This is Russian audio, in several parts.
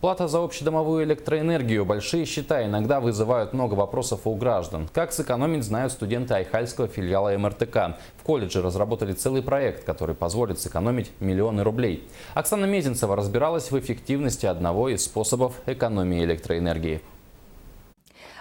Плата за общедомовую электроэнергию, большие счета иногда вызывают много вопросов у граждан. Как сэкономить, знают студенты Айхальского филиала МРТК. В колледже разработали целый проект, который позволит сэкономить миллионы рублей. Оксана Мезенцева разбиралась в эффективности одного из способов экономии электроэнергии.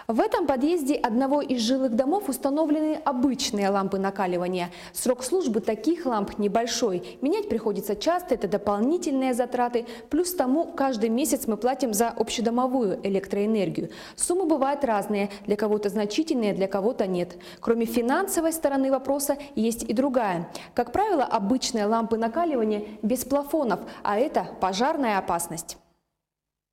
В этом подъезде одного из жилых домов установлены обычные лампы накаливания. Срок службы таких ламп небольшой. Менять приходится часто, это дополнительные затраты. Плюс тому, каждый месяц мы платим за общедомовую электроэнергию. Суммы бывают разные, для кого-то значительные, для кого-то нет. Кроме финансовой стороны вопроса, есть и другая. Как правило, обычные лампы накаливания без плафонов, а это пожарная опасность.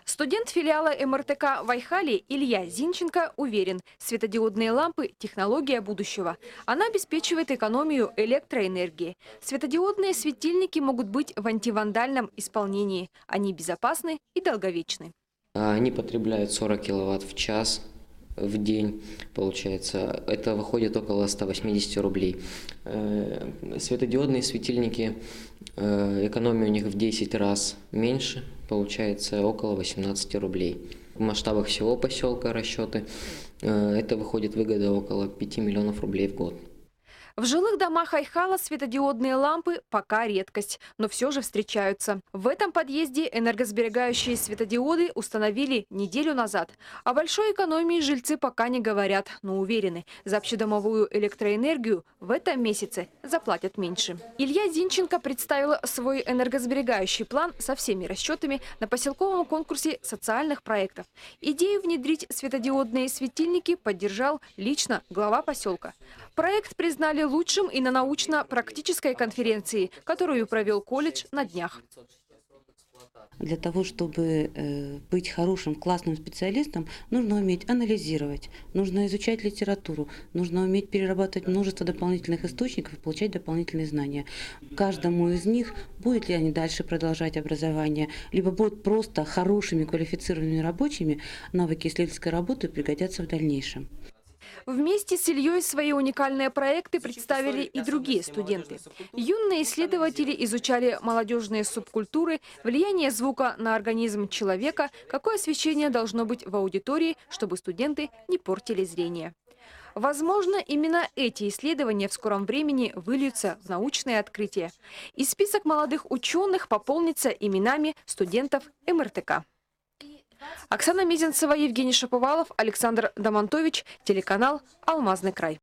Студент филиала МРТК в Айхале Илья Зинченко уверен, светодиодные лампы – технология будущего. Она обеспечивает экономию электроэнергии. Светодиодные светильники могут быть в антивандальном исполнении. Они безопасны и долговечны. Они потребляют 40 киловатт в час. В день, получается, это выходит около 180 рублей. Светодиодные светильники, экономия у них в 10 раз меньше, получается около 18 рублей. В масштабах всего поселка расчеты, это выходит выгода около 5 миллионов рублей в год. В жилых домах Айхала светодиодные лампы пока редкость, но все же встречаются. В этом подъезде энергосберегающие светодиоды установили неделю назад. О большой экономии жильцы пока не говорят, но уверены, за общедомовую электроэнергию в этом месяце заплатят меньше. Илья Зинченко представил свой энергосберегающий план со всеми расчетами на поселковом конкурсе социальных проектов. Идею внедрить светодиодные светильники поддержал лично глава поселка. Проект признали лучшим и на научно-практической конференции, которую провел колледж на днях. Для того, чтобы быть хорошим, классным специалистом, нужно уметь анализировать, нужно изучать литературу, нужно уметь перерабатывать множество дополнительных источников и получать дополнительные знания. Каждому из них, будет ли они дальше продолжать образование, либо будут просто хорошими квалифицированными рабочими, навыки исследовательской работы пригодятся в дальнейшем. Вместе с Ильей свои уникальные проекты представили и другие студенты. Юные исследователи изучали молодежные субкультуры, влияние звука на организм человека, какое освещение должно быть в аудитории, чтобы студенты не портили зрение. Возможно, именно эти исследования в скором времени выльются в научные открытия. И список молодых ученых пополнится именами студентов МРТК. Оксана Мезенцева, Евгений Шаповалов, Александр Домонтович, телеканал «Алмазный край».